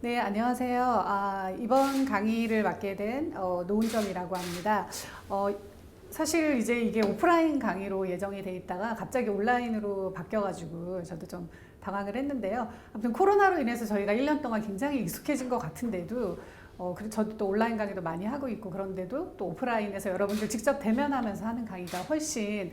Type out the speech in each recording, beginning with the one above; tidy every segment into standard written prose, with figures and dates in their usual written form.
네, 안녕하세요. 이번 강의를 맡게 된 노은정이라고 합니다. 어, 사실 이제 이게 오프라인 강의로 예정이 돼 있다가 갑자기 온라인으로 바뀌어가지고 저도 좀 당황을 했는데요. 아무튼 코로나로 인해서 저희가 1년 동안 굉장히 익숙해진 것 같은데도 그리고 저도 또 온라인 강의도 많이 하고 있고 그런데도 또 오프라인에서 여러분들 직접 대면하면서 하는 강의가 훨씬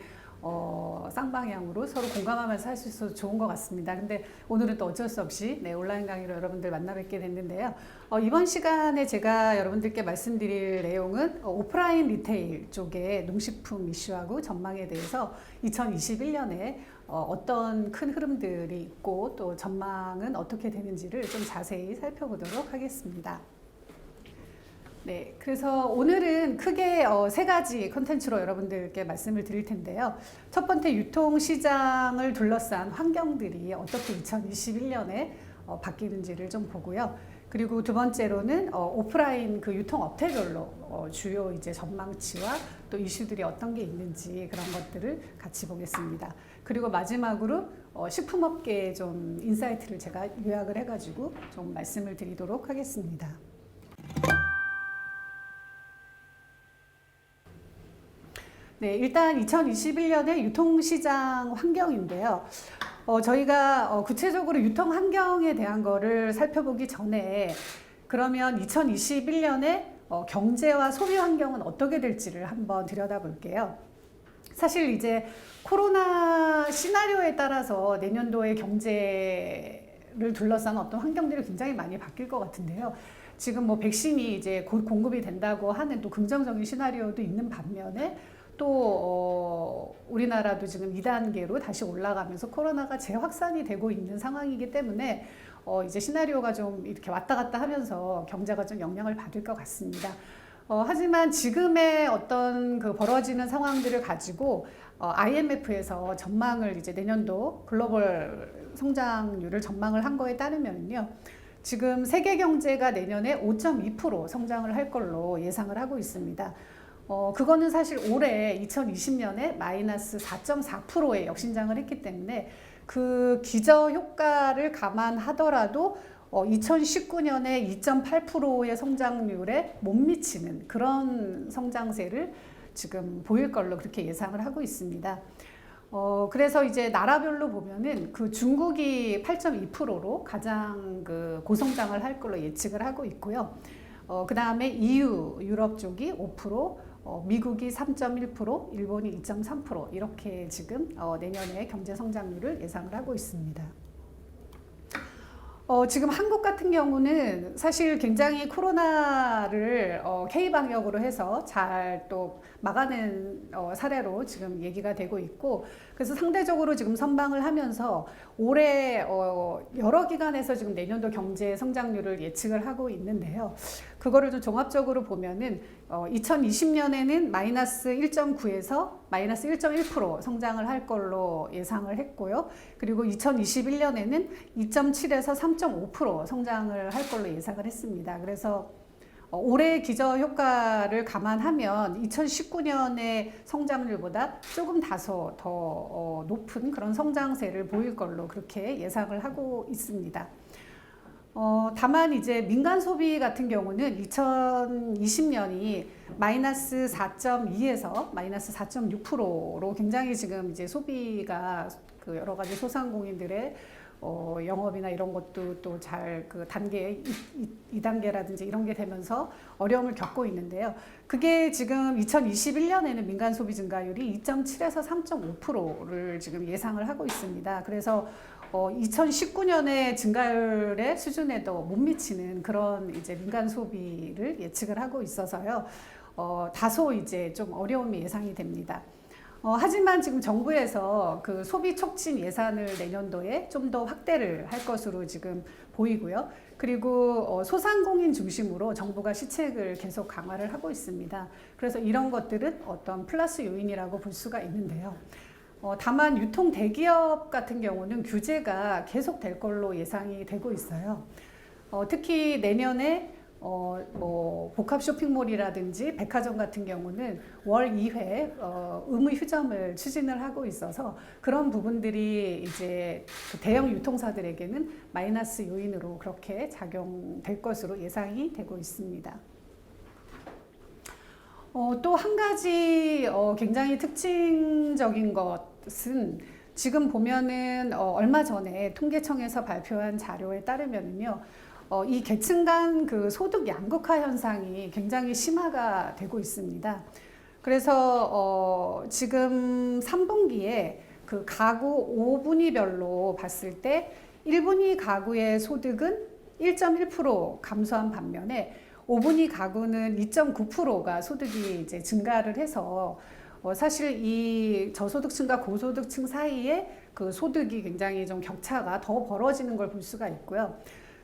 쌍방향으로 서로 공감하면서 할 수 있어서 좋은 것 같습니다. 근데 오늘은 또 어쩔 수 없이 온라인 강의로 여러분들 만나 뵙게 됐는데요. 이번 시간에 제가 여러분들께 말씀드릴 내용은 오프라인 리테일 쪽의 농식품 이슈하고 전망에 대해서 2021년에 어떤 큰 흐름들이 있고 또 전망은 어떻게 되는지를 좀 자세히 살펴보도록 하겠습니다. 네, 그래서 오늘은 크게 세 가지 컨텐츠로 여러분들께 말씀을 드릴 텐데요. 첫 번째, 유통시장을 둘러싼 환경들이 어떻게 2021년에 바뀌는지를 좀 보고요. 그리고 두 번째로는 오프라인 그 유통업체별로 주요 이제 전망치와 또 이슈들이 어떤 게 있는지 그런 것들을 같이 보겠습니다. 그리고 마지막으로 식품업계의 좀 인사이트를 제가 요약을 해가지고 좀 말씀을 드리도록 하겠습니다. 네, 일단 2021년의 유통시장 환경인데요. 저희가 구체적으로 유통 환경에 대한 거를 살펴보기 전에 그러면 2021년에 경제와 소비 환경은 어떻게 될지를 한번 들여다볼게요. 사실 이제 코로나 시나리오에 따라서 내년도의 경제를 둘러싼 어떤 환경들이 굉장히 많이 바뀔 것 같은데요. 지금 뭐 백신이 이제 곧 공급이 된다고 하는 또 긍정적인 시나리오도 있는 반면에 또 우리나라도 지금 2단계로 다시 올라가면서 코로나가 재확산이 되고 있는 상황이기 때문에 이제 시나리오가 좀 이렇게 왔다 갔다 하면서 경제가 좀 영향을 받을 것 같습니다. 하지만 지금의 어떤 그 벌어지는 상황들을 가지고 IMF에서 전망을 이제 내년도 글로벌 성장률을 전망을 한 거에 따르면요. 지금 세계 경제가 내년에 5.2% 성장을 할 걸로 예상을 하고 있습니다. 그거는 사실 올해 2020년에 마이너스 4.4%의 역신장을 했기 때문에 그 기저 효과를 감안하더라도 2019년에 2.8%의 성장률에 못 미치는 그런 성장세를 지금 보일 걸로 그렇게 예상을 하고 있습니다. 그래서 이제 나라별로 보면은 그 중국이 8.2%로 가장 그 고성장을 할 걸로 예측을 하고 있고요. 그 다음에 EU, 유럽 쪽이 5%, 미국이 3.1%, 일본이 2.3% 이렇게 지금 내년에 경제 성장률을 예상을 하고 있습니다. 지금 한국 같은 경우는 사실 굉장히 코로나를 K-방역으로 해서 잘 또 막아낸 사례로 지금 얘기가 되고 있고 그래서 상대적으로 지금 선방을 하면서 올해 여러 기관에서 지금 내년도 경제 성장률을 예측을 하고 있는데요. 그거를 좀 종합적으로 보면은 2020년에는 마이너스 1.9에서 마이너스 1.1% 성장을 할 걸로 예상을 했고요. 그리고 2021년에는 2.7에서 3.5% 성장을 할 걸로 예상을 했습니다. 그래서 올해 기저 효과를 감안하면 2019년의 성장률보다 조금 다소 더 높은 그런 성장세를 보일 걸로 그렇게 예상을 하고 있습니다. 다만 이제 민간 소비 같은 경우는 2020년이 마이너스 4.2에서 마이너스 4.6%로 굉장히 지금 이제 소비가 그 여러 가지 소상공인들의 영업이나 이런 것도 또 잘 그 단계 2단계라든지 이런 게 되면서 어려움을 겪고 있는데요. 그게 지금 2021년에는 민간 소비 증가율이 2.7에서 3.5%를 지금 예상을 하고 있습니다. 그래서 2019년의 증가율의 수준에도 못 미치는 그런 이제 민간 소비를 예측을 하고 있어서요. 다소 이제 좀 어려움이 예상이 됩니다. 하지만 지금 정부에서 그 소비 촉진 예산을 내년도에 좀 더 확대를 할 것으로 지금 보이고요. 그리고 소상공인 중심으로 정부가 시책을 계속 강화를 하고 있습니다. 그래서 이런 것들은 어떤 플러스 요인이라고 볼 수가 있는데요. 다만 유통 대기업 같은 경우는 규제가 계속 될 걸로 예상이 되고 있어요. 특히 내년에 뭐 복합 쇼핑몰이라든지 백화점 같은 경우는 월 2회 의무 휴점을 추진을 하고 있어서 그런 부분들이 이제 그 대형 유통사들에게는 마이너스 요인으로 그렇게 작용될 것으로 예상이 되고 있습니다. 또 한 가지 굉장히 특징적인 것은 지금 보면은 얼마 전에 통계청에서 발표한 자료에 따르면요. 이 계층 간 그 소득 양극화 현상이 굉장히 심화가 되고 있습니다. 그래서 지금 3분기에 그 가구 5분위별로 봤을 때 1분위 가구의 소득은 1.1% 감소한 반면에 5분위 가구는 2.9%가 소득이 이제 증가를 해서 사실 이 저소득층과 고소득층 사이에 그 소득이 굉장히 좀 격차가 더 벌어지는 걸 볼 수가 있고요.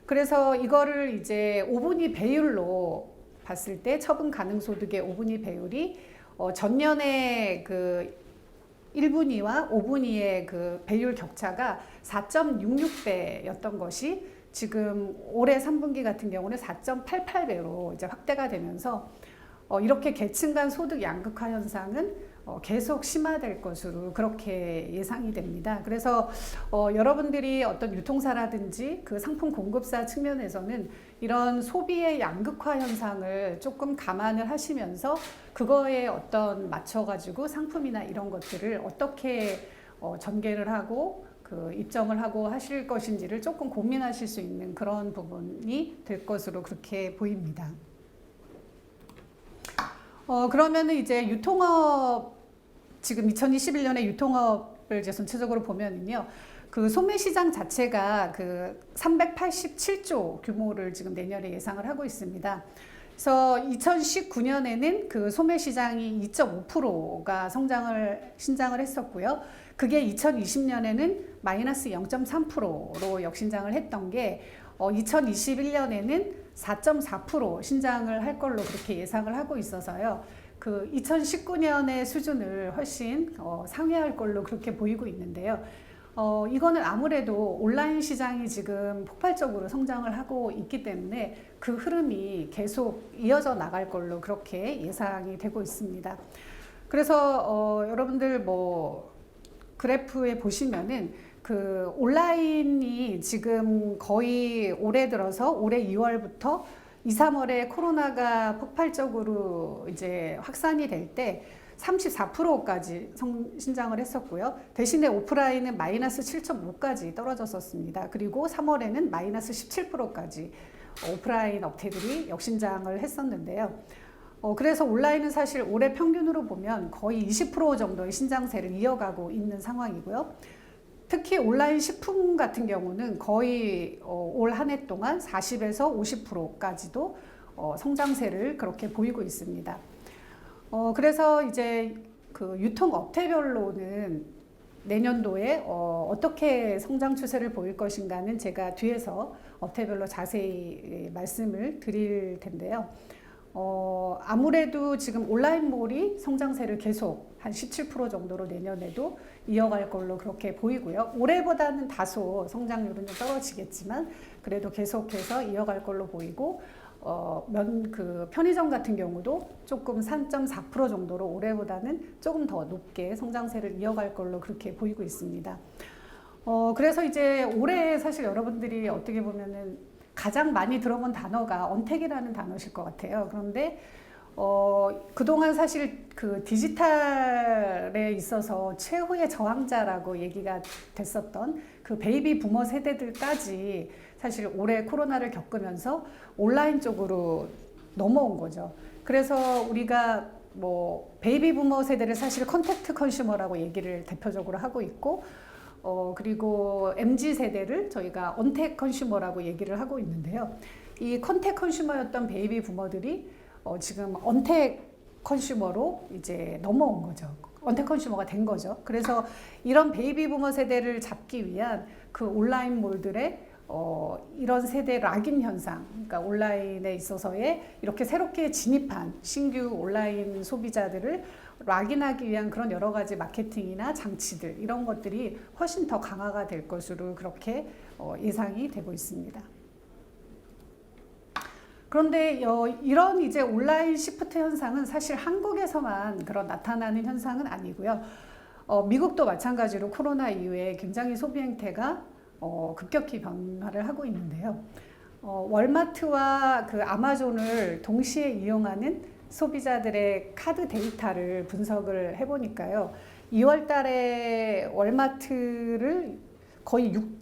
그래서 이거를 이제 5분위 배율로 봤을 때 처분 가능 소득의 5분위 배율이 전년에 그 1분위와 5분위의 그 배율 격차가 4.66배였던 것이 지금 올해 3분기 같은 경우는 4.88배로 이제 확대가 되면서 이렇게 계층 간 소득 양극화 현상은 계속 심화될 것으로 그렇게 예상이 됩니다. 그래서 여러분들이 어떤 유통사라든지 그 상품 공급사 측면에서는 이런 소비의 양극화 현상을 조금 감안을 하시면서 그거에 어떤 맞춰가지고 상품이나 이런 것들을 어떻게 전개를 하고 그 입점을 하고 하실 것인지를 조금 고민하실 수 있는 그런 부분이 될 것으로 그렇게 보입니다. 그러면은 이제 유통업, 지금 2021년에 유통업을 이제 전체적으로 보면은요, 그 소매 시장 자체가 그 387조 규모를 지금 내년에 예상을 하고 있습니다. 그래서 2019년에는 그 소매 시장이 2.5%가 신장을 했었고요. 그게 2020년에는 마이너스 0.3%로 역신장을 했던 게 2021년에는 4.4% 신장을 할 걸로 그렇게 예상을 하고 있어서요. 그 2019년의 수준을 훨씬 상회할 걸로 그렇게 보이고 있는데요. 이거는 아무래도 온라인 시장이 지금 폭발적으로 성장을 하고 있기 때문에 그 흐름이 계속 이어져 나갈 걸로 그렇게 예상이 되고 있습니다. 그래서 여러분들 뭐 그래프에 보시면은 그 온라인이 지금 거의 올해 들어서 올해 2월부터 2, 3월에 코로나가 폭발적으로 이제 확산이 될 때 34%까지 신장을 했었고요. 대신에 오프라인은 마이너스 7.5까지 떨어졌었습니다. 그리고 3월에는 마이너스 17%까지 오프라인 업체들이 역신장을 했었는데요. 그래서 온라인은 사실 올해 평균으로 보면 거의 20% 정도의 신장세를 이어가고 있는 상황이고요. 특히 온라인 식품 같은 경우는 거의 올 한 해 동안 40에서 50%까지도 성장세를 그렇게 보이고 있습니다. 그래서 이제 그 유통업체별로는 내년도에 어떻게 성장 추세를 보일 것인가는 제가 뒤에서 업체별로 자세히 말씀을 드릴 텐데요. 아무래도 지금 온라인몰이 성장세를 계속 한 17% 정도로 내년에도 이어갈 걸로 그렇게 보이고요. 올해보다는 다소 성장률은 좀 떨어지겠지만 그래도 계속해서 이어갈 걸로 보이고 그 편의점 같은 경우도 조금 3.4% 정도로 올해보다는 조금 더 높게 성장세를 이어갈 걸로 그렇게 보이고 있습니다. 그래서 이제 올해 사실 여러분들이 어떻게 보면은 가장 많이 들어본 단어가 언택이라는 단어실 것 같아요. 그런데 그동안 사실 그 디지털에 있어서 최후의 저항자라고 얘기가 됐었던 그 베이비 부머 세대들까지 사실 올해 코로나를 겪으면서 온라인 쪽으로 넘어온 거죠. 그래서 우리가 뭐 베이비 부머 세대를 사실 컨택트 컨슈머라고 얘기를 대표적으로 하고 있고 그리고 MZ 세대를 저희가 언택 컨슈머라고 얘기를 하고 있는데요. 이 컨택 컨슈머였던 베이비 부머들이 지금 언택 컨슈머로 이제 넘어온 거죠. 언택 컨슈머가 된 거죠. 그래서 이런 베이비 부머 세대를 잡기 위한 그 온라인 몰들의 이런 세대 락인 현상, 그러니까 온라인에 있어서의 이렇게 새롭게 진입한 신규 온라인 소비자들을 락인하기 위한 그런 여러 가지 마케팅이나 장치들 이런 것들이 훨씬 더 강화가 될 것으로 그렇게 예상이 되고 있습니다. 그런데 이런 이제 온라인 시프트 현상은 사실 한국에서만 그런 나타나는 현상은 아니고요. 미국도 마찬가지로 코로나 이후에 굉장히 소비 행태가 급격히 변화를 하고 있는데요. 월마트와 그 아마존을 동시에 이용하는 소비자들의 카드 데이터를 분석을 해보니까요. 2월 달에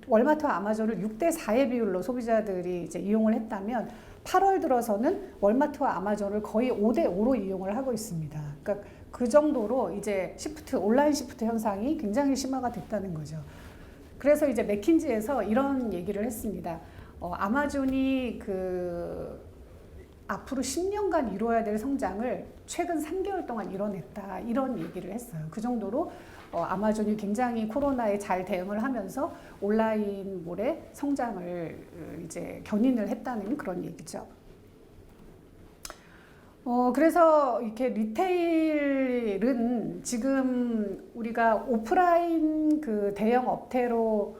월마트와 아마존을 6대4의 비율로 소비자들이 이제 이용을 했다면 8월 들어서는 월마트와 아마존을 거의 5대5로 이용을 하고 있습니다. 그러니까 그 정도로 이제 온라인 시프트 현상이 굉장히 심화가 됐다는 거죠. 그래서 이제 맥킨지에서 이런 얘기를 했습니다. 아마존이 앞으로 10년간 이루어야 될 성장을 최근 3개월 동안 이뤄냈다, 이런 얘기를 했어요. 그 정도로 아마존이 굉장히 코로나에 잘 대응을 하면서 온라인몰의 성장을 이제 견인을 했다는 그런 얘기죠. 그래서 이렇게 리테일은 지금 우리가 오프라인 그 대형 업태로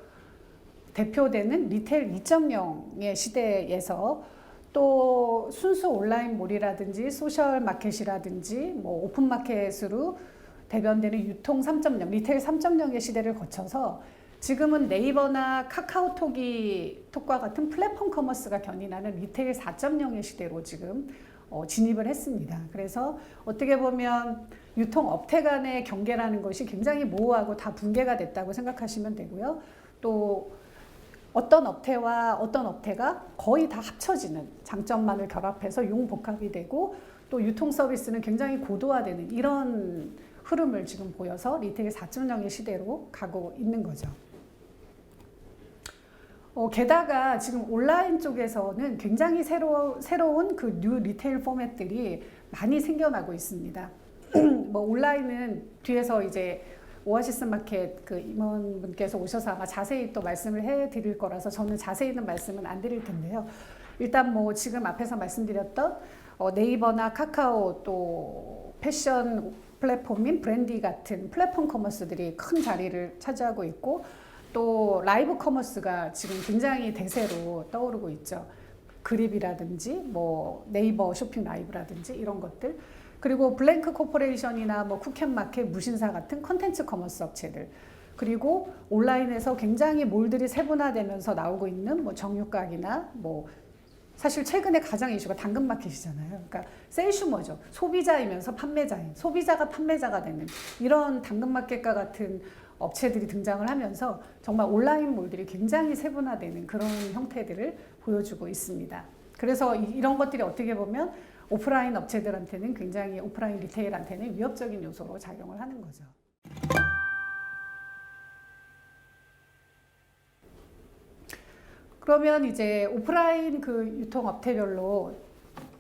대표되는 리테일 2.0의 시대에서 또 순수 온라인몰이라든지 소셜 마켓이라든지 뭐 오픈 마켓으로 대변되는 유통 3.0, 리테일 3.0의 시대를 거쳐서 지금은 네이버나 카카오톡과 같은 플랫폼 커머스가 견인하는 리테일 4.0의 시대로 지금 진입을 했습니다. 그래서 어떻게 보면 유통업체 간의 경계라는 것이 굉장히 모호하고 다 붕괴가 됐다고 생각하시면 되고요. 또 어떤 업체와 어떤 업체가 거의 다 합쳐지는, 장점만을 결합해서 융복합이 되고 또 유통 서비스는 굉장히 고도화되는 이런 흐름을 지금 보여서 리테일 4.0의 시대로 가고 있는 거죠. 게다가 지금 온라인 쪽에서는 굉장히 새로운 그 뉴 리테일 포맷들이 많이 생겨나고 있습니다. 뭐 온라인은 뒤에서 이제 오아시스 마켓 그 임원분께서 오셔서 아마 자세히 또 말씀을 해드릴 거라서 저는 자세히는 말씀은 안 드릴 텐데요. 일단 뭐 지금 앞에서 말씀드렸던 네이버나 카카오 또 패션 플랫폼인 브랜디 같은 플랫폼 커머스들이 큰 자리를 차지하고 있고 또 라이브 커머스가 지금 굉장히 대세로 떠오르고 있죠. 그립이라든지 뭐 네이버 쇼핑 라이브라든지 이런 것들, 그리고 블랭크 코퍼레이션이나 뭐 쿠켓마켓, 무신사 같은 컨텐츠 커머스 업체들, 그리고 온라인에서 굉장히 몰들이 세분화되면서 나오고 있는 뭐 정육각이나 뭐 사실 최근에 가장 이슈가 당근마켓이잖아요. 그러니까 셀슈머죠. 소비자이면서 판매자인, 소비자가 판매자가 되는 이런 당근마켓과 같은 업체들이 등장을 하면서 정말 온라인 몰들이 굉장히 세분화되는 그런 형태들을 보여주고 있습니다. 그래서 이런 것들이 어떻게 보면 오프라인 업체들한테는 굉장히 오프라인 리테일한테는 위협적인 요소로 작용을 하는 거죠. 그러면 이제 오프라인 그 유통업체별로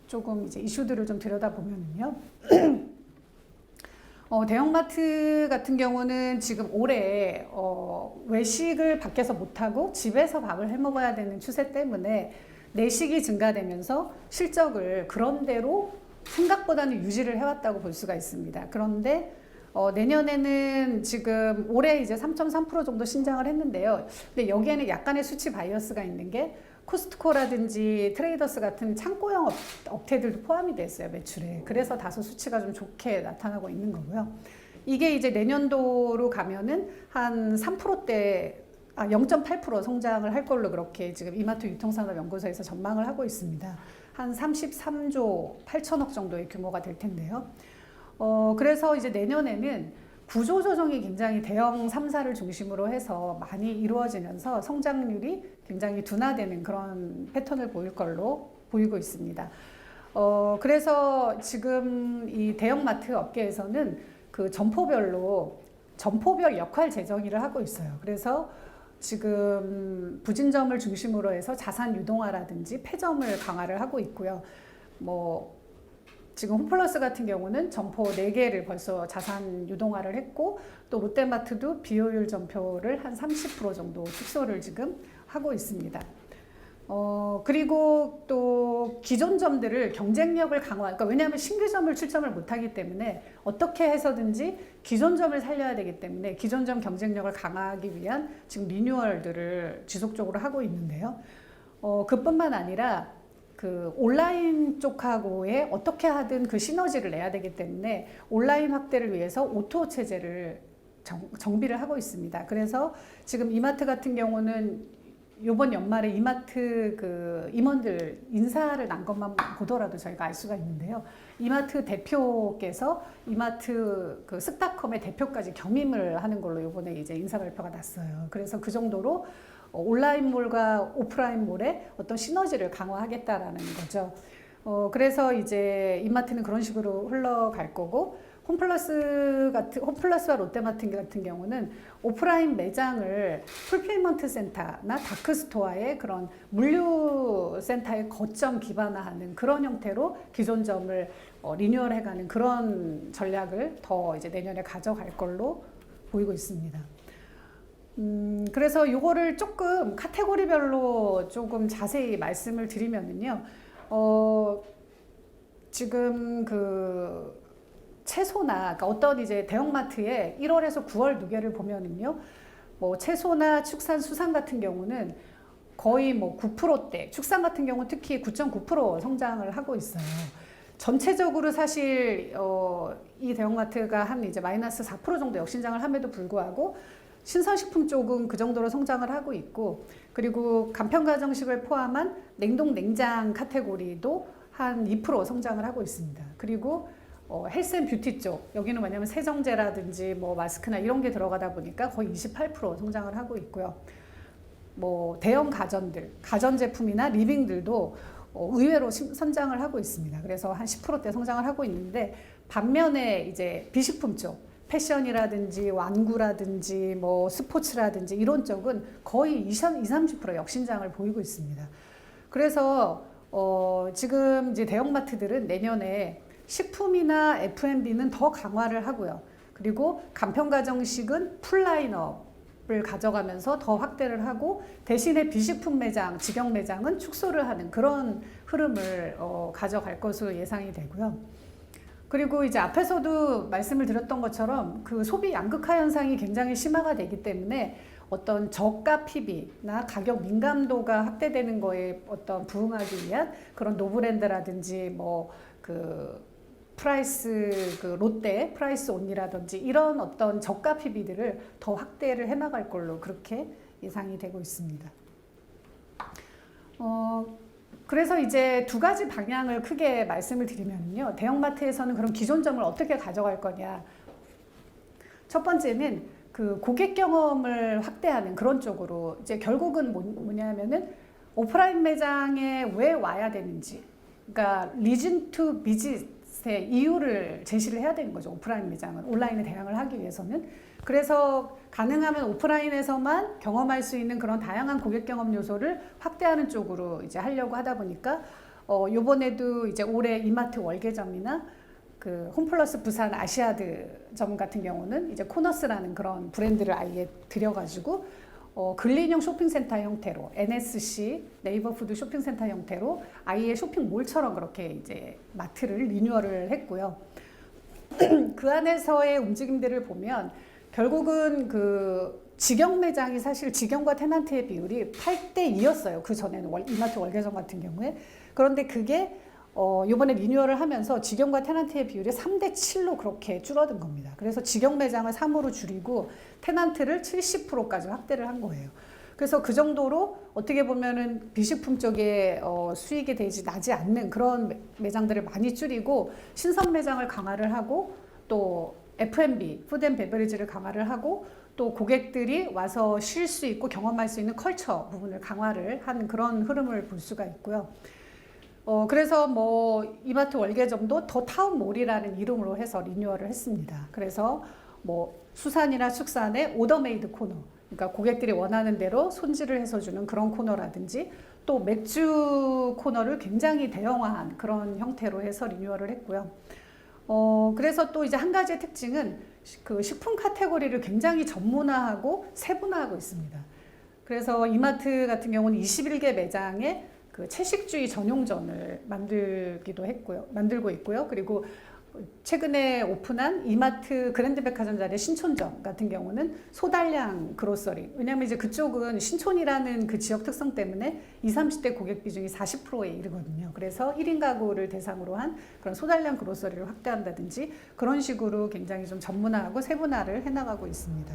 조금 이제 이슈들을 좀 들여다보면요. 대형마트 같은 경우는 지금 올해 외식을 밖에서 못하고 집에서 밥을 해 먹어야 되는 추세 때문에 내식이 증가되면서 실적을 그런대로 생각보다는 유지를 해왔다고 볼 수가 있습니다. 그런데 내년에는 지금 올해 이제 3.3% 정도 신장을 했는데요. 근데 여기에는 약간의 수치 바이어스가 있는 게 코스트코라든지 트레이더스 같은 창고형 업체들도 포함이 됐어요, 매출에. 그래서 다소 수치가 좀 좋게 나타나고 있는 거고요. 이게 이제 내년도로 가면은 한 3%대 0.8% 성장을 할 걸로 그렇게 지금 이마트 유통산업연구소에서 전망을 하고 있습니다. 한 33조 8천억 정도의 규모가 될 텐데요. 그래서 이제 내년에는 구조조정이 굉장히 대형 3사를 중심으로 해서 많이 이루어지면서 성장률이 굉장히 둔화되는 그런 패턴을 보일 걸로 보이고 있습니다. 그래서 지금 이 대형마트 업계에서는 그 점포별 역할 재정의를 하고 있어요. 그래서 지금 부진점을 중심으로 해서 자산 유동화라든지 폐점을 강화를 하고 있고요. 뭐 지금 홈플러스 같은 경우는 점포 4개를 벌써 자산 유동화를 했고 또 롯데마트도 비효율 점포를 한 30% 정도 축소를 지금 하고 있습니다. 그리고 또 기존 점들을 경쟁력을 강화, 그러니까 왜냐하면 신규 점을 출점을 못하기 때문에 어떻게 해서든지 기존 점을 살려야 되기 때문에 기존 점 경쟁력을 강화하기 위한 지금 리뉴얼들을 지속적으로 하고 있는데요. 그뿐만 아니라 그 온라인 쪽하고의 어떻게 하든 그 시너지를 내야 되기 때문에 온라인 확대를 위해서 오토 체제를 정비를 하고 있습니다. 그래서 지금 이마트 같은 경우는 이번 연말에 이마트 그 임원들 인사를 난 것만 보더라도 저희가 알 수가 있는데요. 이마트 대표께서 이마트 그 쓱닷컴의 대표까지 겸임을 하는 걸로 이번에 이제 인사 발표가 났어요. 그래서 그 정도로 온라인몰과 오프라인몰의 어떤 시너지를 강화하겠다라는 거죠. 그래서 이제 이마트는 그런 식으로 흘러갈 거고, 홈플러스와 롯데마트 같은 경우는 오프라인 매장을 풀필먼트 센터나 다크스토어의 그런 물류센터의 거점 기반화하는 그런 형태로 기존점을 리뉴얼해가는 그런 전략을 더 이제 내년에 가져갈 걸로 보이고 있습니다. 그래서 요거를 조금 카테고리별로 조금 자세히 말씀을 드리면은요, 지금 그 채소나, 그러니까 어떤 이제 대형마트에 1월에서 9월 누계를 보면은요, 뭐 채소나 축산, 수산 같은 경우는 거의 뭐 9%대, 축산 같은 경우 특히 9.9% 성장을 하고 있어요. 전체적으로 사실 이 대형마트가 한 이제 마이너스 4% 정도 역신장을 함에도 불구하고 신선식품 쪽은 그 정도로 성장을 하고 있고, 그리고 간편가정식을 포함한 냉동 냉장 카테고리도 한 2% 성장을 하고 있습니다. 그리고 헬스앤뷰티 쪽, 여기는 뭐냐면 세정제라든지 뭐 마스크나 이런 게 들어가다 보니까 거의 28% 성장을 하고 있고요. 뭐 대형 가전들, 가전제품이나 리빙들도 의외로 선장을 하고 있습니다. 그래서 한 10%대 성장을 하고 있는데, 반면에 이제 비식품 쪽, 패션이라든지 완구라든지 뭐 스포츠라든지 이런 쪽은 거의 20-30% 역신장을 보이고 있습니다. 그래서 지금 이제 대형마트들은 내년에 식품이나 F&B는 더 강화를 하고요. 그리고 간편가정식은 풀라인업을 가져가면서 더 확대를 하고, 대신에 비식품 매장, 직영 매장은 축소를 하는 그런 흐름을 가져갈 것으로 예상이 되고요. 그리고 이제 앞에서도 말씀을 드렸던 것처럼 그 소비 양극화 현상이 굉장히 심화가 되기 때문에 어떤 저가 PB나 가격 민감도가 확대되는 거에 어떤 부응하기 위한 그런 노브랜드라든지 뭐 그 프라이스 그 롯데 프라이스 온리라든지 이런 어떤 저가 PB들을 더 확대를 해나갈 걸로 그렇게 예상이 되고 있습니다. 그래서 이제 두 가지 방향을 크게 말씀을 드리면요, 대형마트에서는 그럼 기존점을 어떻게 가져갈 거냐. 첫 번째는 그 고객 경험을 확대하는 그런 쪽으로, 이제 결국은 뭐냐면은 오프라인 매장에 왜 와야 되는지, 그러니까 리즌 투 비짓의 이유를 제시를 해야 되는 거죠. 오프라인 매장은 온라인에 대항을 하기 위해서는. 그래서 가능하면 오프라인에서만 경험할 수 있는 그런 다양한 고객 경험 요소를 확대하는 쪽으로 이제 하려고 하다 보니까 요번에도 이제 올해 이마트 월계점이나 그 홈플러스 부산 아시아드점 같은 경우는 이제 코너스라는 그런 브랜드를 아예 들여가지고 근린형 쇼핑센터 형태로, NSC 네이버푸드 쇼핑센터 형태로 아예 쇼핑몰처럼 그렇게 이제 마트를 리뉴얼을 했고요. 그 안에서의 움직임들을 보면 결국은 그 직영 매장이 사실 직영과 테넌트의 비율이 8대2였어요. 그 전에는 이마트 월계점 같은 경우에. 그런데 그게 이번에 리뉴얼을 하면서 직영과 테넌트의 비율이 3대7로 그렇게 줄어든 겁니다. 그래서 직영 매장을 3으로 줄이고 테넌트를 70%까지 확대를 한 거예요. 그래서 그 정도로 어떻게 보면은 비식품 쪽에 수익이 나지 않는 그런 매장들을 많이 줄이고, 신선 매장을 강화를 하고, 또 F&B, 푸드앤베버리지를 강화를 하고, 또 고객들이 와서 쉴 수 있고 경험할 수 있는 컬처 부분을 강화를 하는 그런 흐름을 볼 수가 있고요. 그래서 뭐 이마트 월계점도 더 타운몰이라는 이름으로 해서 리뉴얼을 했습니다. 그래서 뭐 수산이나 축산의 오더메이드 코너, 그러니까 고객들이 원하는 대로 손질을 해서 주는 그런 코너라든지, 또 맥주 코너를 굉장히 대형화한 그런 형태로 해서 리뉴얼을 했고요. 그래서 또 이제 한 가지의 특징은 그 식품 카테고리를 굉장히 전문화하고 세분화하고 있습니다. 그래서 이마트 같은 경우는 21개 매장에 그 채식주의 전용점을 만들고 있고요. 그리고 최근에 오픈한 이마트 그랜드백화점 자리의 신촌점 같은 경우는 소달량 그로서리. 왜냐하면 이제 그쪽은 신촌이라는 그 지역 특성 때문에 20, 30대 고객 비중이 40%에 이르거든요. 그래서 1인 가구를 대상으로 한 그런 소달량 그로서리를 확대한다든지 그런 식으로 굉장히 좀 전문화하고 세분화를 해나가고 있습니다.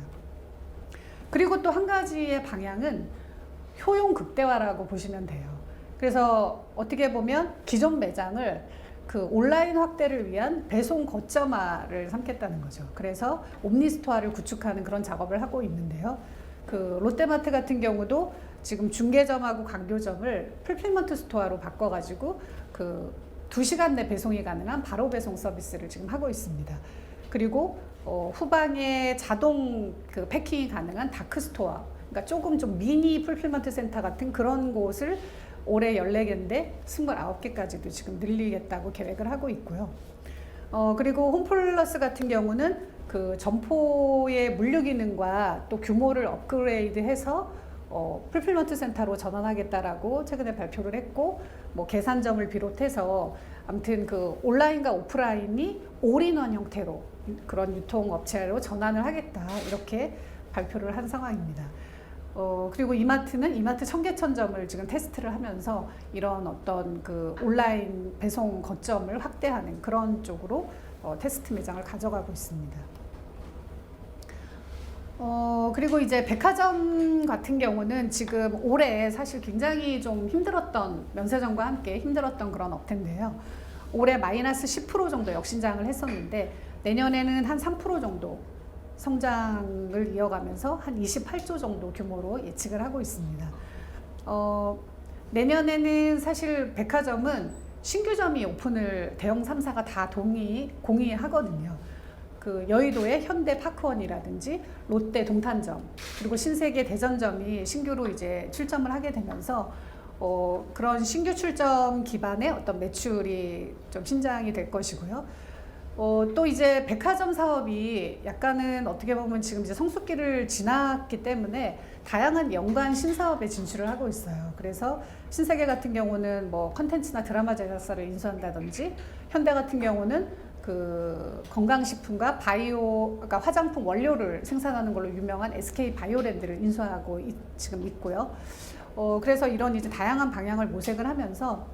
그리고 또 한 가지의 방향은 효용 극대화라고 보시면 돼요. 그래서 어떻게 보면 기존 매장을 그 온라인 확대를 위한 배송 거점화를 삼겠다는 거죠. 그래서 옴니스토어를 구축하는 그런 작업을 하고 있는데요. 그 롯데마트 같은 경우도 지금 중개점하고 강교점을 풀필먼트 스토어로 바꿔가지고 그 2시간 내 배송이 가능한 바로 배송 서비스를 지금 하고 있습니다. 그리고 후방에 자동 그 패킹이 가능한 다크 스토어, 그러니까 조금 좀 미니 풀필먼트 센터 같은 그런 곳을 올해 14개인데 29개까지도 지금 늘리겠다고 계획을 하고 있고요. 그리고 홈플러스 같은 경우는 그 점포의 물류 기능과 또 규모를 업그레이드해서 풀필먼트 센터로 전환하겠다라고 최근에 발표를 했고, 뭐 계산점을 비롯해서 아무튼 그 온라인과 오프라인이 올인원 형태로 그런 유통업체로 전환을 하겠다 이렇게 발표를 한 상황입니다. 그리고 이마트는 이마트 청계천점을 지금 테스트를 하면서 이런 어떤 그 온라인 배송 거점을 확대하는 그런 쪽으로 테스트 매장을 가져가고 있습니다. 그리고 이제 백화점 같은 경우는 지금 올해 사실 굉장히 좀 힘들었던, 면세점과 함께 힘들었던 그런 업태인데요. 올해 마이너스 10% 정도 역신장을 했었는데 내년에는 한 3% 정도 성장을 이어가면서 한 28조 정도 규모로 예측을 하고 있습니다. 내년에는 사실 백화점은 신규점이 오픈을 대형 3사가 다 공의하거든요. 그 여의도의 현대 파크원이라든지 롯데 동탄점 그리고 신세계 대전점이 신규로 이제 출점을 하게 되면서 그런 신규 출점 기반의 어떤 매출이 좀 신장이 될 것이고요. 또 이제 백화점 사업이 약간은 어떻게 보면 지금 이제 성숙기를 지났기 때문에 다양한 연관 신사업에 진출을 하고 있어요. 그래서 신세계 같은 경우는 뭐 컨텐츠나 드라마 제작사를 인수한다든지, 현대 같은 경우는 그 건강식품과 그러니까 화장품 원료를 생산하는 걸로 유명한 SK 바이오랜드를 인수하고 지금 있고요. 그래서 이런 이제 다양한 방향을 모색을 하면서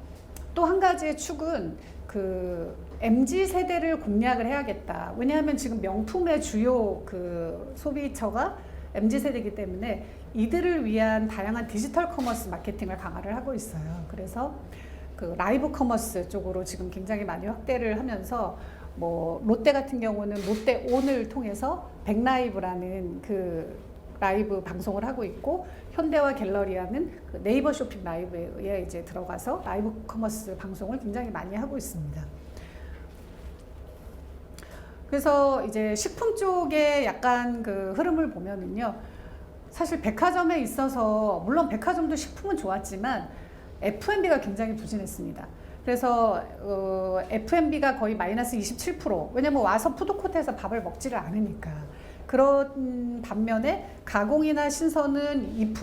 또 한 가지의 축은 그 MZ 세대를 공략을 해야겠다. 왜냐하면 지금 명품의 주요 그 소비처가 MZ 세대이기 때문에 이들을 위한 다양한 디지털 커머스 마케팅을 강화를 하고 있어요. 그래서 그 라이브 커머스 쪽으로 지금 굉장히 많이 확대를 하면서 뭐 롯데 같은 경우는 롯데온을 통해서 백라이브라는 그 라이브 방송을 하고 있고, 현대와 갤러리아는 그 네이버 쇼핑 라이브에 이제 들어가서 라이브 커머스 방송을 굉장히 많이 하고 있습니다. 그래서 이제 식품 쪽에 약간 그 흐름을 보면은요, 사실 백화점에 있어서 물론 백화점도 식품은 좋았지만 F&B가 굉장히 부진했습니다. 그래서 F&B가 거의 마이너스 27%. 왜냐면 와서 푸드코트에서 밥을 먹지를 않으니까. 그런 반면에 가공이나 신선은 2%,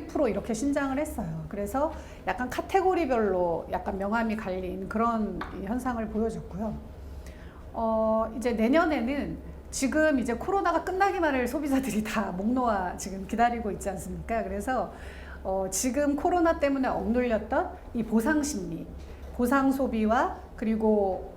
1% 이렇게 신장을 했어요. 그래서 약간 카테고리별로 약간 명암이 갈린 그런 현상을 보여줬고요. 이제 내년에는 지금 이제 코로나가 끝나기만을 소비자들이 다 목 놓아 지금 기다리고 있지 않습니까? 그래서 지금 코로나 때문에 억눌렸던 이 보상 심리, 보상 소비와 그리고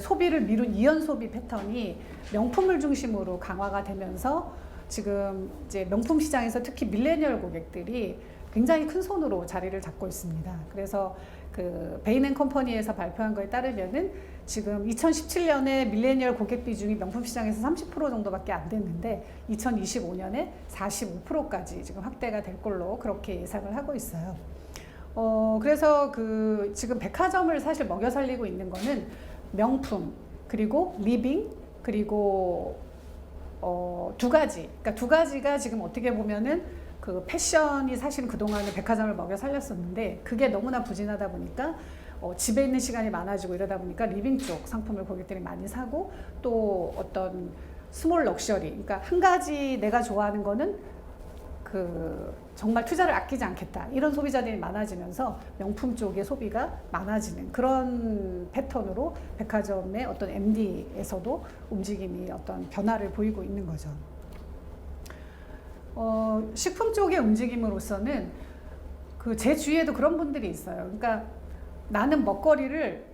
소비를 미룬 이연 소비 패턴이 명품을 중심으로 강화가 되면서 지금 이제 명품 시장에서 특히 밀레니얼 고객들이 굉장히 큰 손으로 자리를 잡고 있습니다. 그래서 그 베인앤컴퍼니에서 발표한 거에 따르면은 지금 2017년에 밀레니얼 고객 비중이 명품 시장에서 30% 정도밖에 안 됐는데 2025년에 45%까지 지금 확대가 될 걸로 그렇게 예상을 하고 있어요. 그래서 그 지금 백화점을 사실 먹여 살리고 있는 거는 명품, 그리고 리빙, 그리고 두 가지. 그러니까 두 가지가 지금 어떻게 보면은 그 패션이 사실 그동안에 백화점을 먹여 살렸었는데 그게 너무나 부진하다 보니까 집에 있는 시간이 많아지고 이러다 보니까 리빙 쪽 상품을 고객들이 많이 사고, 또 어떤 스몰 럭셔리, 그러니까 한 가지 내가 좋아하는 거는 정말 투자를 아끼지 않겠다 이런 소비자들이 많아지면서 명품 쪽의 소비가 많아지는 그런 패턴으로 백화점의 어떤 MD에서도 움직임이 어떤 변화를 보이고 있는 거죠. 식품 쪽의 움직임으로서는 제 주위에도 그런 분들이 있어요. 그러니까 나는 먹거리를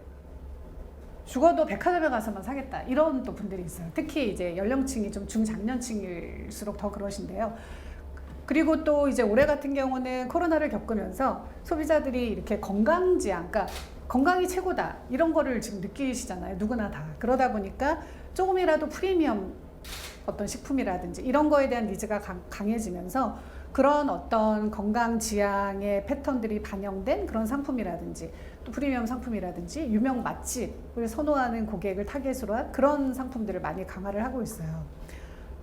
죽어도 백화점에 가서만 사겠다 이런 또 분들이 있어요. 특히 이제 연령층이 좀 중장년층일수록 더 그러신데요. 그리고 또 이제 올해 같은 경우는 코로나를 겪으면서 소비자들이 이렇게 건강지향, 그러니까 건강이 최고다 이런 거를 지금 느끼시잖아요. 누구나 다. 그러다 보니까 조금이라도 프리미엄 어떤 식품이라든지 이런 거에 대한 니즈가 강해지면서 그런 어떤 건강지향의 패턴들이 반영된 그런 상품이라든지 또 프리미엄 상품이라든지 유명 맛집을 선호하는 고객을 타겟으로 한 그런 상품들을 많이 강화를 하고 있어요.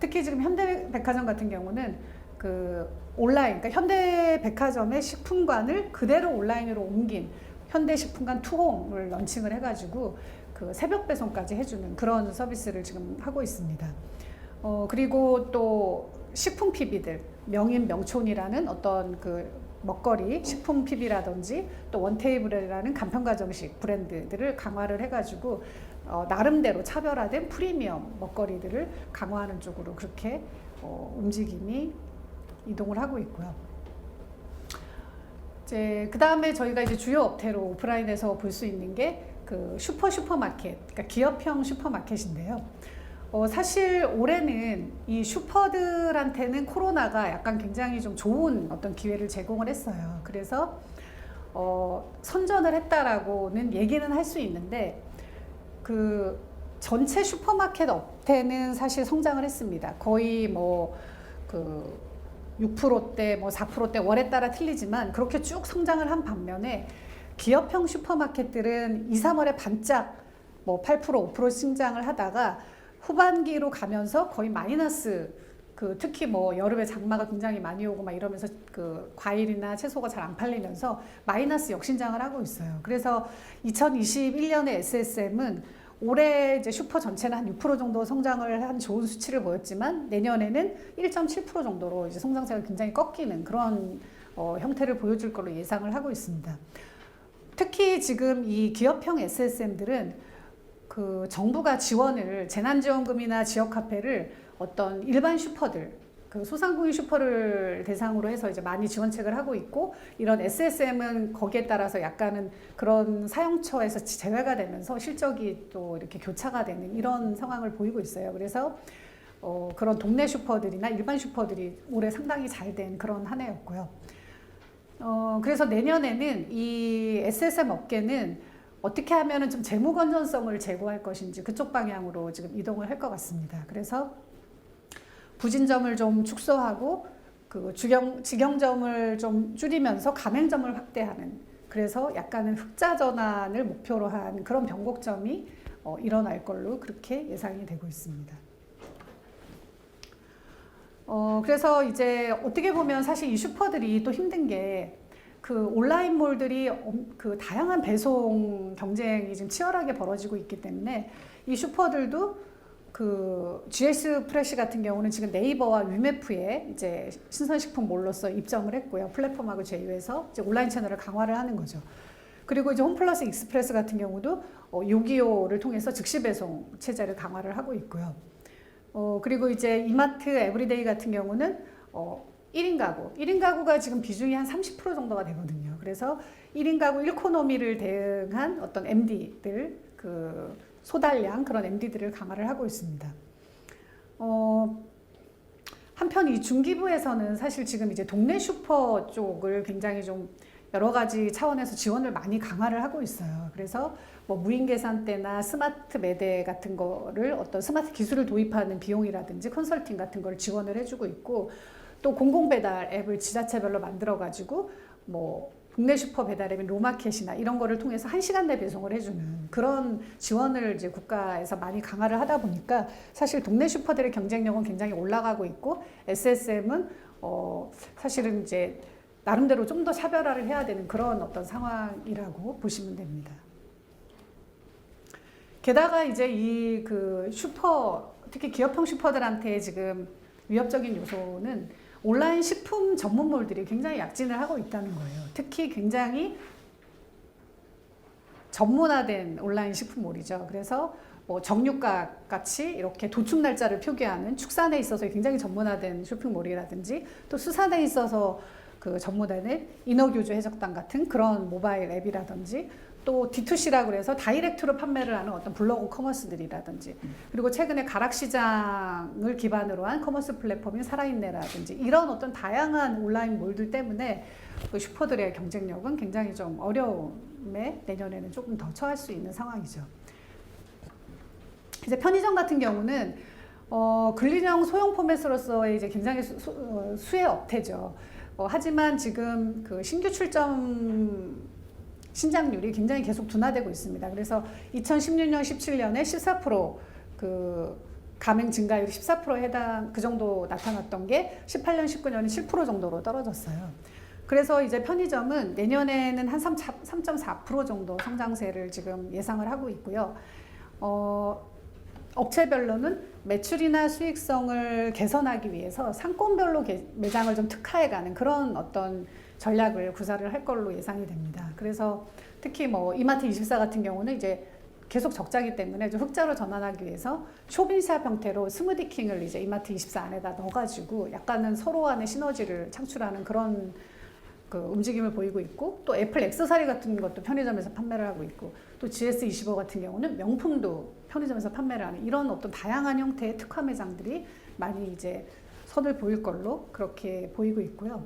특히 지금 현대백화점 같은 경우는 온라인, 그러니까 현대백화점의 식품관을 그대로 온라인으로 옮긴 현대식품관 투홈을 런칭을 해가지고 새벽 배송까지 해주는 그런 서비스를 지금 하고 있습니다. 그리고 또 식품 PB들, 명인 명촌이라는 어떤 먹거리, 식품 PB라든지 또 원테이블이라는 간편가정식 브랜드들을 강화를 해가지고 나름대로 차별화된 프리미엄 먹거리들을 강화하는 쪽으로 그렇게 움직임이 이동을 하고 있고요. 그 다음에 저희가 이제 주요 업태로 오프라인에서 볼 수 있는 게 슈퍼마켓, 그러니까 기업형 슈퍼마켓인데요. 사실 올해는 이 슈퍼들한테는 코로나가 약간 굉장히 좀 좋은 어떤 기회를 제공을 했어요. 그래서 선전을 했다라고는 얘기는 할 수 있는데 전체 슈퍼마켓 업태는 사실 성장을 했습니다. 거의 6%대, 4%대 월에 따라 틀리지만 그렇게 쭉 성장을 한 반면에 기업형 슈퍼마켓들은 2, 3월에 반짝 8%, 5% 성장을 하다가 후반기로 가면서 거의 마이너스, 특히 여름에 장마가 굉장히 많이 오고 막 이러면서 과일이나 채소가 잘 안 팔리면서 마이너스 역신장을 하고 있어요. 그래서 2021년에 SSM은 올해 이제 슈퍼 전체는 한 6% 정도 성장을 한 좋은 수치를 보였지만 내년에는 1.7% 정도로 이제 성장세가 굉장히 꺾이는 그런 형태를 보여줄 걸로 예상을 하고 있습니다. 특히 지금 이 기업형 SSM들은 정부가 지원을 재난지원금이나 지역카페를 어떤 일반 슈퍼들, 소상공인 슈퍼를 대상으로 해서 이제 많이 지원책을 하고 있고 이런 SSM은 거기에 따라서 약간은 그런 사용처에서 제외가 되면서 실적이 또 이렇게 교차가 되는 이런 상황을 보이고 있어요. 그래서 그런 동네 슈퍼들이나 일반 슈퍼들이 올해 상당히 잘 된 그런 한 해였고요. 그래서 내년에는 이 SSM 업계는 어떻게 하면 좀 재무 건전성을 제고할 것인지 그쪽 방향으로 지금 이동을 할 것 같습니다. 그래서 부진점을 좀 축소하고 직영점을 좀 줄이면서 가맹점을 확대하는, 그래서 약간은 흑자 전환을 목표로 한 그런 변곡점이 일어날 걸로 그렇게 예상이 되고 있습니다. 그래서 이제 어떻게 보면 사실 이 슈퍼들이 또 힘든 게 온라인몰들이 다양한 배송 경쟁이 지금 치열하게 벌어지고 있기 때문에 이 슈퍼들도 GS 프레시 같은 경우는 지금 네이버와 위메프에 이제 신선식품몰로서 입점을 했고요. 플랫폼하고 제휴해서 이제 온라인 채널을 강화를 하는 거죠. 그리고 이제 홈플러스 익스프레스 같은 경우도 요기요를 통해서 즉시 배송 체제를 강화를 하고 있고요. 그리고 이제 이마트 에브리데이 같은 경우는 1인 가구가 지금 비중이 한 30% 정도가 되거든요. 그래서 1인 가구 1코노미를 대응한 어떤 MD들, 소달량 그런 MD들을 강화를 하고 있습니다. 한편 이 중기부에서는 사실 지금 이제 동네 슈퍼 쪽을 굉장히 좀 여러 가지 차원에서 지원을 많이 강화를 하고 있어요. 그래서 무인 계산대나 스마트 매대 같은 거를 어떤 스마트 기술을 도입하는 비용이라든지 컨설팅 같은 걸 지원을 해주고 있고, 또 공공배달 앱을 지자체별로 만들어가지고 국내 슈퍼 배달 앱인 로마켓이나 이런 거를 통해서 1시간 내 배송을 해주는 그런 지원을 이제 국가에서 많이 강화를 하다 보니까 사실 동네 슈퍼들의 경쟁력은 굉장히 올라가고 있고, SSM은 사실은 이제 나름대로 좀 더 차별화를 해야 되는 그런 어떤 상황이라고 보시면 됩니다. 게다가 이제 슈퍼, 특히 기업형 슈퍼들한테 지금 위협적인 요소는 온라인 식품 전문몰들이 굉장히 약진을 하고 있다는 거예요. 특히 굉장히 전문화된 온라인 식품몰이죠. 그래서 뭐 정육가 같이 이렇게 도축 날짜를 표기하는 축산에 있어서 굉장히 전문화된 쇼핑몰이라든지 또 수산에 있어서 그 전문화된 인어교주 해적단 같은 그런 모바일 앱이라든지 또 D2C라고 해서 다이렉트로 판매를 하는 어떤 블로그 커머스들이라든지 그리고 최근에 가락시장을 기반으로 한 커머스 플랫폼인 살아있네라든지 이런 어떤 다양한 온라인 몰들 때문에 그 슈퍼들의 경쟁력은 굉장히 좀 어려움에 내년에는 조금 더 처할 수 있는 상황이죠. 이제 편의점 같은 경우는 근린형 소형 포맷으로서의 이제 굉장히 수혜 업태죠. 하지만 지금 그 신규 출점 신장률이 굉장히 계속 둔화되고 있습니다. 그래서 2016년, 17년에 14% 가맹 증가율이 14%에 해당 그 정도 나타났던 게 18년, 19년에 7% 정도로 떨어졌어요. 그래서 이제 편의점은 내년에는 한 3.4% 정도 성장세를 지금 예상을 하고 있고요. 업체별로는 매출이나 수익성을 개선하기 위해서 상권별로 매장을 좀 특화해가는 그런 어떤 전략을 구사를 할 걸로 예상이 됩니다. 그래서 특히 뭐 이마트24 같은 경우는 이제 계속 적자기 때문에 좀 흑자로 전환하기 위해서 쇼핑샵 형태로 스무디킹을 이제 이마트24 안에다 넣어가지고 약간은 서로 간의 시너지를 창출하는 그런 그 움직임을 보이고 있고 또 애플 액세서리 같은 것도 편의점에서 판매를 하고 있고 또 GS25 같은 경우는 명품도 편의점에서 판매를 하는 이런 어떤 다양한 형태의 특화 매장들이 많이 이제 선을 보일 걸로 그렇게 보이고 있고요.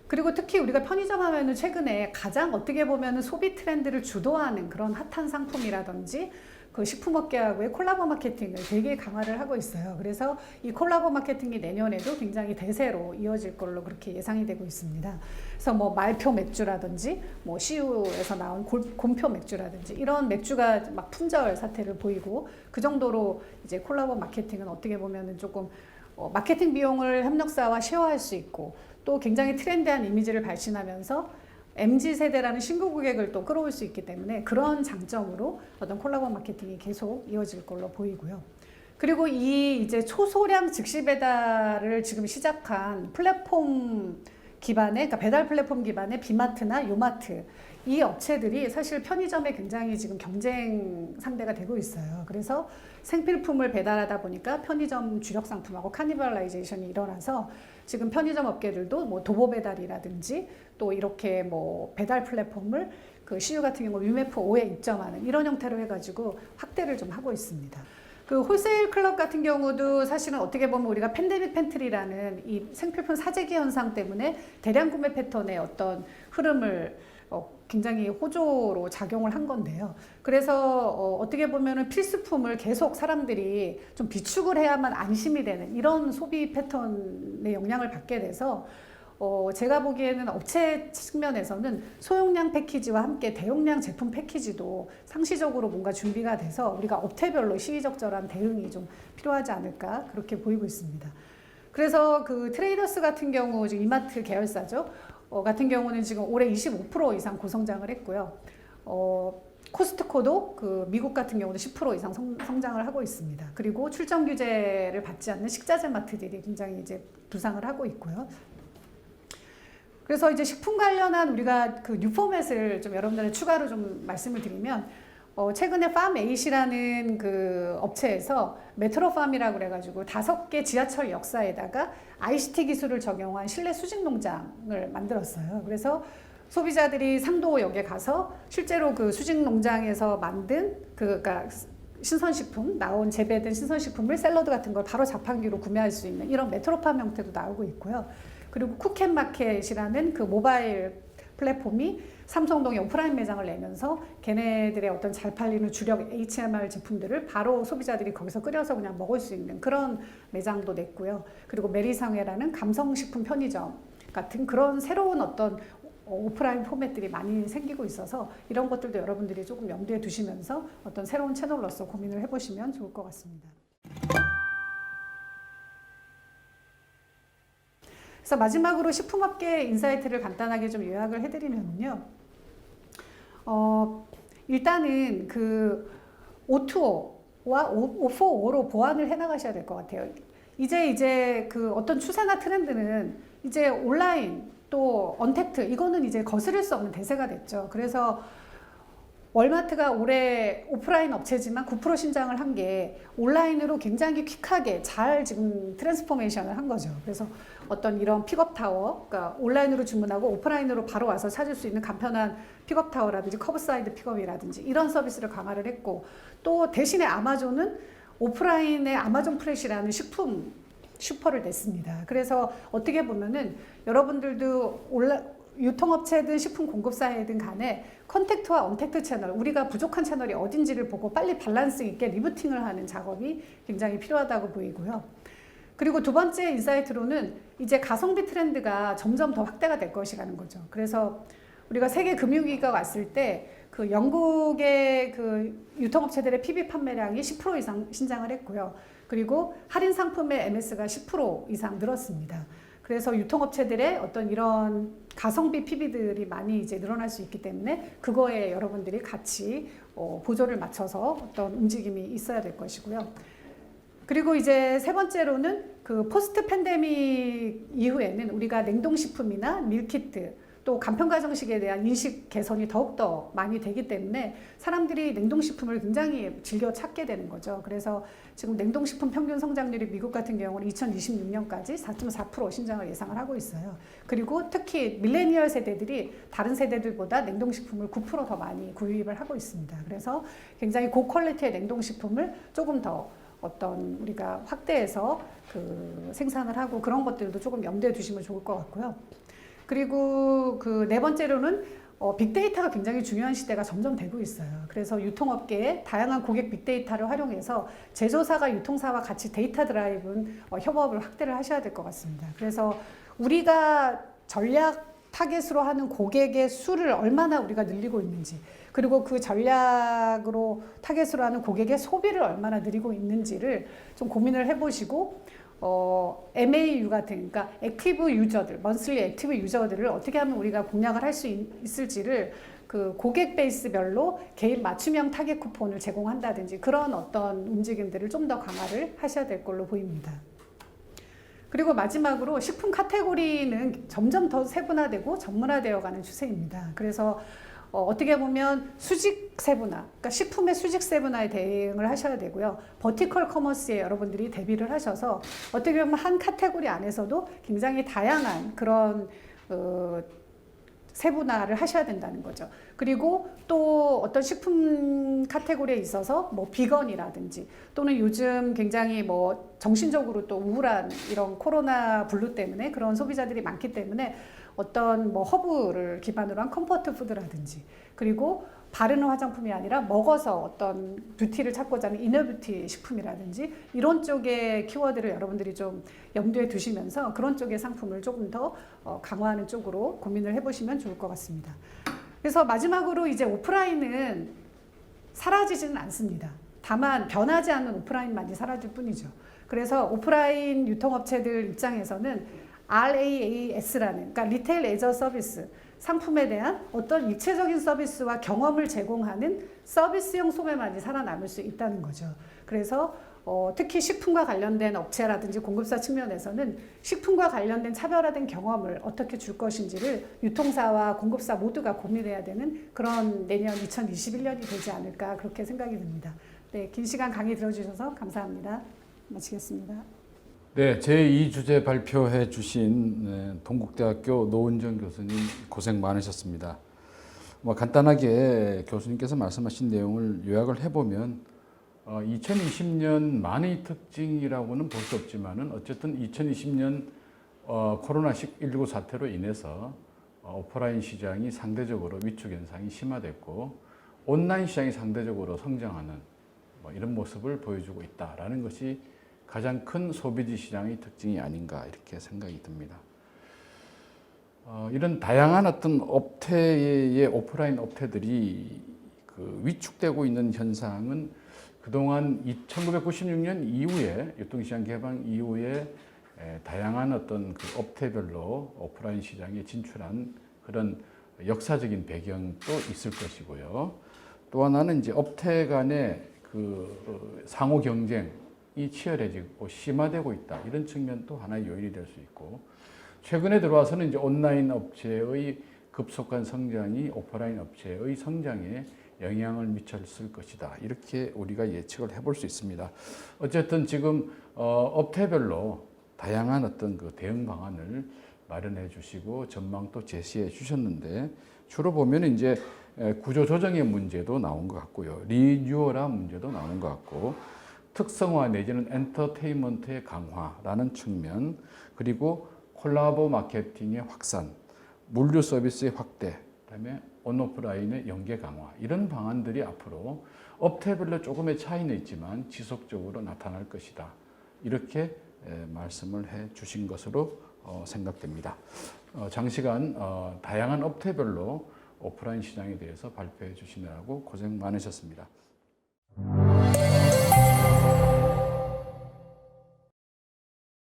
그리고 특히 우리가 편의점 하면은 최근에 가장 어떻게 보면은 소비 트렌드를 주도하는 그런 핫한 상품이라든지 그 식품업계하고의 콜라보 마케팅을 되게 강화를 하고 있어요. 그래서 이 콜라보 마케팅이 내년에도 굉장히 대세로 이어질 걸로 그렇게 예상이 되고 있습니다. 그래서 뭐 말표 맥주라든지 뭐 CU에서 나온 곰표 맥주라든지 이런 맥주가 막 품절 사태를 보이고 그 정도로 이제 콜라보 마케팅은 어떻게 보면은 조금 마케팅 비용을 협력사와 쉐어할 수 있고 또 굉장히 트렌디한 이미지를 발신하면서 MZ세대라는 신규 고객을 또 끌어올 수 있기 때문에 그런 장점으로 어떤 콜라보 마케팅이 계속 이어질 걸로 보이고요. 그리고 이 이제 초소량 즉시 배달을 지금 시작한 플랫폼 기반의, 그러니까 배달 플랫폼 기반의 비마트나 요마트 이 업체들이 사실 편의점에 굉장히 지금 경쟁 상대가 되고 있어요. 그래서 생필품을 배달하다 보니까 편의점 주력 상품하고 카니발라이제이션이 일어나서 지금 편의점 업계들도 뭐 도보 배달이라든지 또 이렇게 뭐 배달 플랫폼을 그 CU 같은 경우 유메프 5에 입점하는 이런 형태로 해가지고 확대를 좀 하고 있습니다. 그 홀세일 클럽 같은 경우도 사실은 어떻게 보면 우리가 팬데믹 팬트리라는 이 생필품 사재기 현상 때문에 대량 구매 패턴의 어떤 흐름을 굉장히 호조로 작용을 한 건데요. 그래서 어떻게 보면은 필수품을 계속 사람들이 좀 비축을 해야만 안심이 되는 이런 소비 패턴의 영향을 받게 돼서 제가 보기에는 업체 측면에서는 소용량 패키지와 함께 대용량 제품 패키지도 상시적으로 뭔가 준비가 돼서 우리가 업태별로 시의적절한 대응이 좀 필요하지 않을까 그렇게 보이고 있습니다. 그래서 그 트레이더스 같은 경우 지금 이마트 계열사죠. 같은 경우는 지금 올해 25% 이상 고성장을 했고요. 코스트코도 그 미국 같은 경우는 10% 이상 성장을 하고 있습니다. 그리고 출점 규제를 받지 않는 식자재 마트들이 굉장히 이제 부상을 하고 있고요. 그래서 이제 식품 관련한 우리가 그 뉴포맷을 좀 여러분들의 추가로 좀 말씀을 드리면 최근에 팜8이라는 그 업체에서 메트로팜이라고 그래가지고 5개 지하철 역사에다가 ICT 기술을 적용한 실내 수직 농장을 만들었어요. 그래서 소비자들이 상도역에 가서 실제로 그 수직 농장에서 만든 그러니까 신선식품 나온 재배된 신선식품을 샐러드 같은 걸 바로 자판기로 구매할 수 있는 이런 메트로팜 형태도 나오고 있고요. 그리고 쿠켓마켓이라는 그 모바일 플랫폼이 삼성동에 오프라인 매장을 내면서 걔네들의 어떤 잘 팔리는 주력 HMR 제품들을 바로 소비자들이 거기서 끓여서 그냥 먹을 수 있는 그런 매장도 냈고요. 그리고 메리상회라는 감성식품 편의점 같은 그런 새로운 어떤 오프라인 포맷들이 많이 생기고 있어서 이런 것들도 여러분들이 조금 염두에 두시면서 어떤 새로운 채널로서 고민을 해보시면 좋을 것 같습니다. 그래서 마지막으로 식품업계 인사이트를 간단하게 좀 요약을 해드리면요. 일단은 그 O2O와 O4O로 보완을 해나가셔야 될 것 같아요. 이제 그 어떤 추세나 트렌드는 이제 온라인 또 언택트 이거는 이제 거스를 수 없는 대세가 됐죠. 그래서 월마트가 올해 오프라인 업체지만 9% 신장을 한 게 온라인으로 굉장히 퀵하게 잘 지금 트랜스포메이션을 한 거죠. 그래서 어떤 이런 픽업타워, 그러니까 온라인으로 주문하고 오프라인으로 바로 와서 찾을 수 있는 간편한 픽업타워라든지 커브사이드 픽업이라든지 이런 서비스를 강화를 했고, 또 대신에 아마존은 오프라인의 아마존 프레시라는 식품 슈퍼를 냈습니다. 그래서 어떻게 보면은 여러분들도 유통업체든 식품 공급사이든 간에 컨택트와 언택트 채널, 우리가 부족한 채널이 어딘지를 보고 빨리 밸런스 있게 리부팅을 하는 작업이 굉장히 필요하다고 보이고요. 그리고 두 번째 인사이트로는 이제 가성비 트렌드가 점점 더 확대가 될 것이라는 거죠. 그래서 우리가 세계 금융위기가 왔을 때 그 영국의 그 유통업체들의 PB 판매량이 10% 이상 신장을 했고요. 그리고 할인 상품의 MS가 10% 이상 늘었습니다. 그래서 유통업체들의 어떤 이런 가성비 PB들이 많이 이제 늘어날 수 있기 때문에 그거에 여러분들이 같이 보조를 맞춰서 어떤 움직임이 있어야 될 것이고요. 그리고 이제 세 번째로는 그 포스트 팬데믹 이후에는 우리가 냉동식품이나 밀키트 또 간편가정식에 대한 인식 개선이 더욱더 많이 되기 때문에 사람들이 냉동식품을 굉장히 즐겨 찾게 되는 거죠. 그래서 지금 냉동식품 평균 성장률이 미국 같은 경우는 2026년까지 4.4% 신장을 예상을 하고 있어요. 그리고 특히 밀레니얼 세대들이 다른 세대들보다 냉동식품을 9% 더 많이 구입을 하고 있습니다. 그래서 굉장히 고퀄리티의 냉동식품을 조금 더 어떤 우리가 확대해서 그 생산을 하고 그런 것들도 조금 염두에 두시면 좋을 것 같고요. 그리고 그 네 번째로는 빅데이터가 굉장히 중요한 시대가 점점 되고 있어요. 그래서 유통업계에 다양한 고객 빅데이터를 활용해서 제조사가 유통사와 같이 데이터 드라이브는 협업을 확대를 하셔야 될 것 같습니다. 그래서 우리가 전략 타겟으로 하는 고객의 수를 얼마나 우리가 늘리고 있는지, 그리고 그 전략으로 타겟으로 하는 고객의 소비를 얼마나 늘리고 있는지를 좀 고민을 해보시고 MAU 같은, 그러니까 액티브 유저들, 먼슬리 액티브 유저들을 어떻게 하면 우리가 공략을 할 수 있을지를 그 고객 베이스별로 개인 맞춤형 타겟 쿠폰을 제공한다든지 그런 어떤 움직임들을 좀 더 강화를 하셔야 될 걸로 보입니다. 그리고 마지막으로 식품 카테고리는 점점 더 세분화되고 전문화되어 가는 추세입니다. 그래서 어떻게 보면 수직 세분화, 그러니까 식품의 수직 세분화에 대응을 하셔야 되고요. 버티컬 커머스에 여러분들이 대비를 하셔서 어떻게 보면 한 카테고리 안에서도 굉장히 다양한 그런 세분화를 하셔야 된다는 거죠. 그리고 또 어떤 식품 카테고리에 있어서 뭐 비건이라든지 또는 요즘 굉장히 뭐 정신적으로 또 우울한 이런 코로나 블루 때문에 그런 소비자들이 많기 때문에 어떤 뭐 허브를 기반으로 한 컴포트 푸드라든지, 그리고 바르는 화장품이 아니라 먹어서 어떤 뷰티를 찾고자 하는 이너 뷰티 식품이라든지 이런 쪽의 키워드를 여러분들이 좀 염두에 두시면서 그런 쪽의 상품을 조금 더 강화하는 쪽으로 고민을 해보시면 좋을 것 같습니다. 그래서 마지막으로 이제 오프라인은 사라지지는 않습니다. 다만 변하지 않는 오프라인만이 사라질 뿐이죠. 그래서 오프라인 유통업체들 입장에서는 RAAS라는, 그러니까 리테일 애저 서비스, 상품에 대한 어떤 입체적인 서비스와 경험을 제공하는 서비스형 소매만이 살아남을 수 있다는 거죠. 그래서 특히 식품과 관련된 업체라든지 공급사 측면에서는 식품과 관련된 차별화된 경험을 어떻게 줄 것인지를 유통사와 공급사 모두가 고민해야 되는 그런 내년 2021년이 되지 않을까 그렇게 생각이 듭니다. 네, 긴 시간 강의 들어주셔서 감사합니다. 마치겠습니다. 네, 제2주제 발표해 주신 동국대학교 노은정 교수님 고생 많으셨습니다. 간단하게 교수님께서 말씀하신 내용을 요약을 해보면 2020년 만의 특징이라고는 볼 수 없지만은 어쨌든 2020년 코로나19 사태로 인해서 오프라인 시장이 상대적으로 위축 현상이 심화됐고 온라인 시장이 상대적으로 성장하는 이런 모습을 보여주고 있다라는 것이 가장 큰 소비지 시장의 특징이 아닌가 이렇게 생각이 듭니다. 이런 다양한 어떤 업태의 오프라인 업태들이 그 위축되고 있는 현상은 그동안 1996년 이후에 유통시장 개방 이후에 다양한 어떤 그 업태별로 오프라인 시장에 진출한 그런 역사적인 배경도 있을 것이고요. 또 하나는 이제 업태 간의 그 상호 경쟁, 치열해지고 심화되고 있다. 이런 측면도 하나의 요인이 될 수 있고, 최근에 들어와서는 이제 온라인 업체의 급속한 성장이 오프라인 업체의 성장에 영향을 미쳤을 것이다. 이렇게 우리가 예측을 해볼 수 있습니다. 어쨌든 지금 업태별로 다양한 어떤 그 대응 방안을 마련해 주시고 전망도 제시해 주셨는데, 주로 보면 이제 구조 조정의 문제도 나온 것 같고요. 리뉴얼화 문제도 나온 것 같고, 특성화 내지는 엔터테인먼트의 강화라는 측면, 그리고 콜라보 마케팅의 확산, 물류 서비스의 확대, 그다음에 온오프라인의 연계 강화, 이런 방안들이 앞으로 업태별로 조금의 차이는 있지만 지속적으로 나타날 것이다. 이렇게 말씀을 해 주신 것으로 생각됩니다. 장시간 다양한 업태별로 오프라인 시장에 대해서 발표해 주시느라고 고생 많으셨습니다.